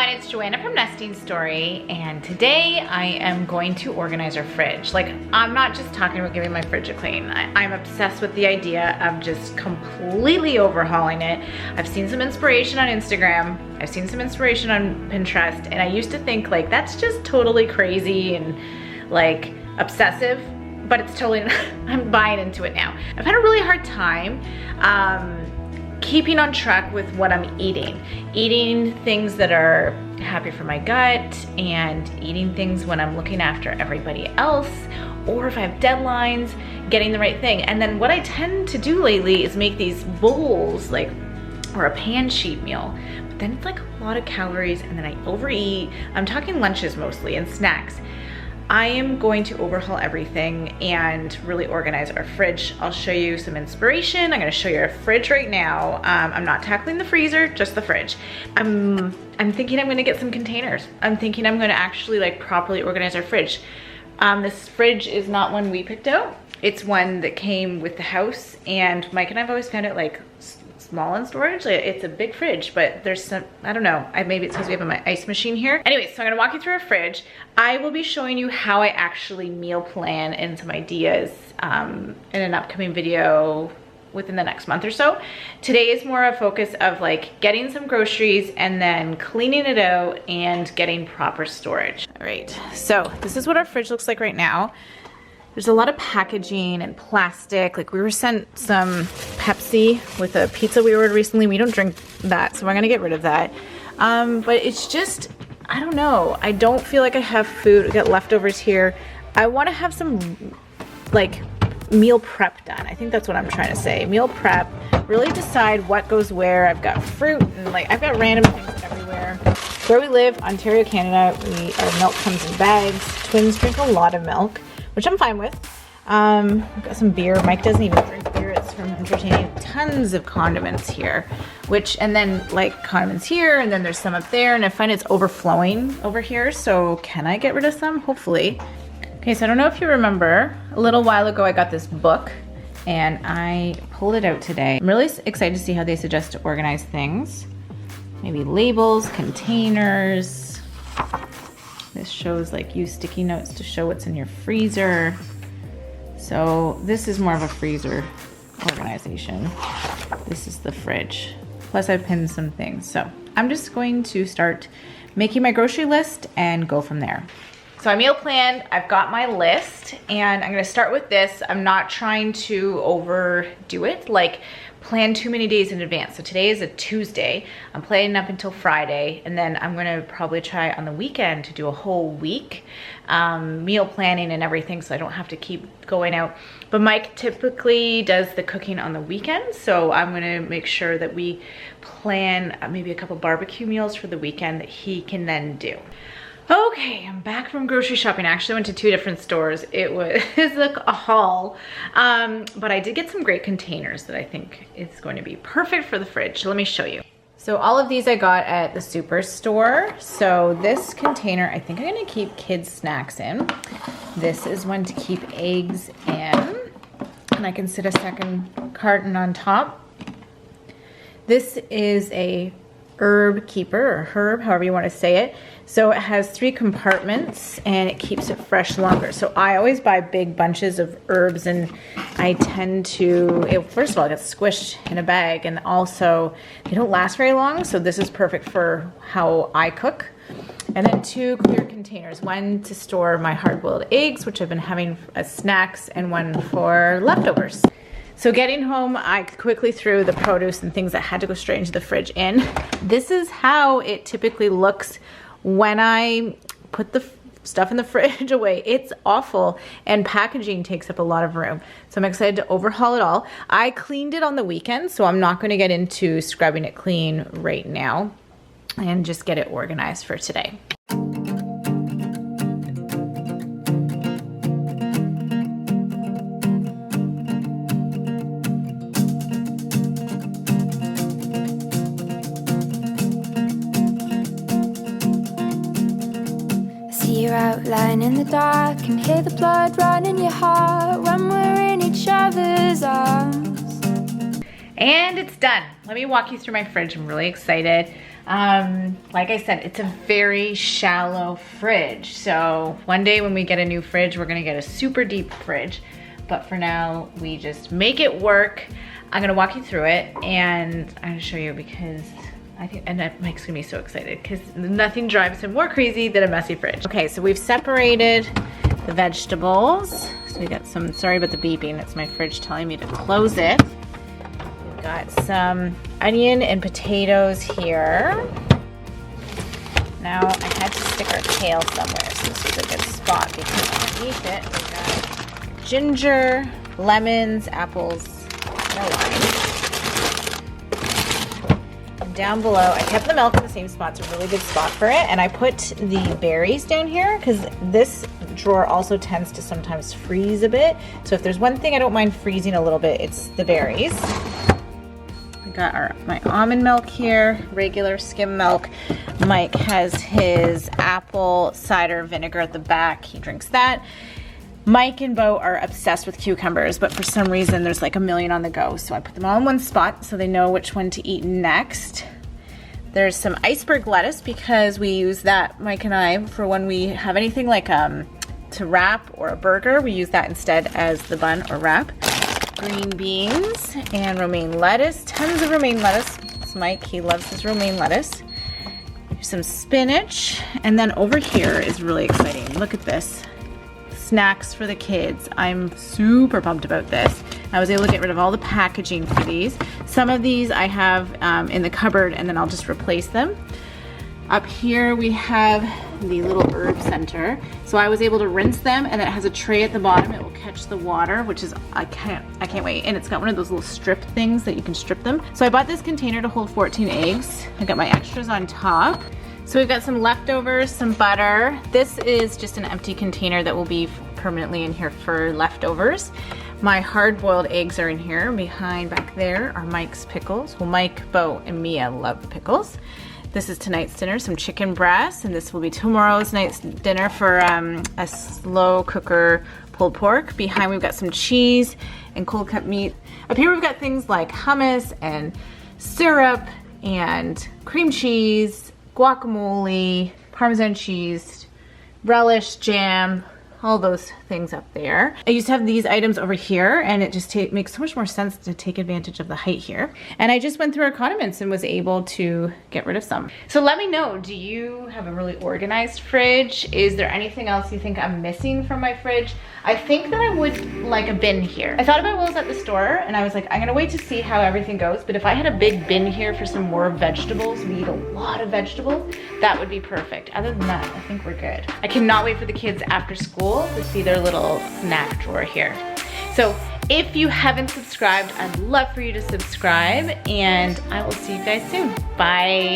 everyone, it's Joanna from Nesting Story, and today I am going to organize our fridge. Like, I'm not just talking about giving my fridge a clean. I'm obsessed with the idea of just completely overhauling it. I've seen some inspiration on Instagram, I've seen some inspiration on Pinterest, and I used to think like that's just totally crazy and like obsessive, but it's totally, I'm buying into it now. I've had a really hard time keeping on track with what I'm eating things that are happy for my gut, and eating things when I'm looking after everybody else, or if I have deadlines, getting the right thing. And then what I tend to do lately is make these bowls, like, or a pan sheet meal, but then it's like a lot of calories, and then I overeat. I'm talking lunches mostly and snacks. I am going to overhaul everything and really organize our fridge. I'll show you some inspiration. I'm gonna show you our fridge right now. I'm not tackling the freezer, just the fridge. I'm thinking I'm gonna get some containers. I'm thinking I'm gonna actually like properly organize our fridge. This fridge is not one we picked out. It's one that came with the house, and Mike and I've always found it like small in storage. It's a big fridge, but there's some, I don't know, maybe it's because we have my ice machine here. Anyway, so I'm gonna walk you through our fridge. I will be showing you how I actually meal plan and some ideas in an upcoming video within the next month or so. Today is more a focus of like getting some groceries and then cleaning it out and getting proper storage. All right, so this is what our fridge looks like right now. There's a lot of packaging and plastic. Like, we were sent some Pepsi with a pizza we ordered recently. We don't drink that, so we're gonna get rid of that. But it's just, I don't know. I don't feel like I have food. We got leftovers here. I wanna have some like meal prep done. I think that's what I'm trying to say. Meal prep, really decide what goes where. I've got fruit and like, I've got random things everywhere. Where we live, Ontario, Canada, our milk comes in bags. Twins drink a lot of milk, which I'm fine with. I've got some beer. Mike doesn't even drink beer. It's from entertaining. Tons of condiments here, and then like condiments here, and then there's some up there, and I find it's overflowing over here. So can I get rid of some? Hopefully. Okay, so I don't know if you remember, a little while ago I got this book and I pulled it out today. I'm really excited to see how they suggest to organize things. Maybe labels, containers. This shows like use sticky notes to show what's in your freezer. So this is more of a freezer organization. This is the fridge. Plus I've pinned some things. So I'm just going to start making my grocery list and go from there. So I meal planned, I've got my list, and I'm gonna start with this. I'm not trying to overdo it, like plan too many days in advance. So today is a Tuesday. I'm planning up until Friday, and then I'm gonna probably try on the weekend to do a whole week meal planning and everything, so I don't have to keep going out. But Mike typically does the cooking on the weekends, so I'm gonna make sure that we plan maybe a couple barbecue meals for the weekend that he can then do. Okay, I'm back from grocery shopping. I actually went to 2 different stores. It was like a haul, but I did get some great containers that I think is going to be perfect for the fridge. So let me show you. So all of these I got at the Superstore. So this container, I think I'm gonna keep kids snacks in. This is one to keep eggs in, and I can sit a second carton on top. This is a herb keeper, or herb, however you want to say it. So it has 3 compartments and it keeps it fresh longer. So I always buy big bunches of herbs, and I tend to, first of all, it gets squished in a bag, and also they don't last very long. So this is perfect for how I cook. And then 2 clear containers, one to store my hard-boiled eggs, which I've been having as snacks, and one for leftovers. So getting home, I quickly threw the produce and things that had to go straight into the fridge in. This is how it typically looks when I put the stuff in the fridge away. It's awful, and packaging takes up a lot of room. So I'm excited to overhaul it all. I cleaned it on the weekend, so I'm not gonna get into scrubbing it clean right now, and just get it organized for today. Outline in the dark and hear the blood run in your heart when we're in each other's arms. And it's done. Let me walk you through my fridge. I'm really excited. Like I said, it's a very shallow fridge. So one day when we get a new fridge, we're gonna get a super deep fridge. But for now, we just make it work. I'm gonna walk you through it and I'm gonna show you because I think, and Mike's gonna be so excited because nothing drives him more crazy than a messy fridge. Okay, so we've separated the vegetables. So we got some, sorry about the beeping, it's my fridge telling me to close it. We've got some onion and potatoes here. Now I had to stick our kale somewhere, so this is a good spot because underneath it we've got ginger, lemons, apples, no lime. Down below, I kept the milk in the same spot. It's a really good spot for it. And I put the berries down here because this drawer also tends to sometimes freeze a bit. So if there's one thing I don't mind freezing a little bit, it's the berries. I got my almond milk here, regular skim milk. Mike has his apple cider vinegar at the back. He drinks that. Mike and Bo are obsessed with cucumbers, but for some reason there's like a million on the go. So I put them all in one spot so they know which one to eat next. There's some iceberg lettuce because we use that, Mike and I, for when we have anything like to wrap or a burger. We use that instead as the bun or wrap. Green beans and romaine lettuce, tons of romaine lettuce. It's Mike, he loves his romaine lettuce. Some spinach, and then over here is really exciting. Look at this. Snacks for the kids. I'm super pumped about this. I was able to get rid of all the packaging for these. Some of these I have in the cupboard and then I'll just replace them. Up here we have the little herb center. So I was able to rinse them and it has a tray at the bottom. It will catch the water, which is, I can't wait. And it's got one of those little strip things that you can strip them. So I bought this container to hold 14 eggs. I got my extras on top. So we've got some leftovers, some butter. This is just an empty container that will be permanently in here for leftovers. My hard-boiled eggs are in here. Behind back there are Mike's pickles. Well, Mike, Bo, and Mia love pickles. This is tonight's dinner, some chicken breast, and this will be tomorrow's night's dinner for a slow cooker pulled pork. Behind we've got some cheese and cold cut meat. Up here we've got things like hummus and syrup and cream cheese, guacamole, Parmesan cheese, relish, jam, all those things up there. I used to have these items over here and it just makes so much more sense to take advantage of the height here. And I just went through our condiments and was able to get rid of some. So let me know, do you have a really organized fridge? Is there anything else you think I'm missing from my fridge? I think that I would like a bin here. I thought about Will's at the store and I was like, I'm gonna wait to see how everything goes, but if I had a big bin here for some more vegetables, we eat a lot of vegetables, that would be perfect. Other than that, I think we're good. I cannot wait for the kids after school to see their little snack drawer here. So if you haven't subscribed, I'd love for you to subscribe and I will see you guys soon. Bye.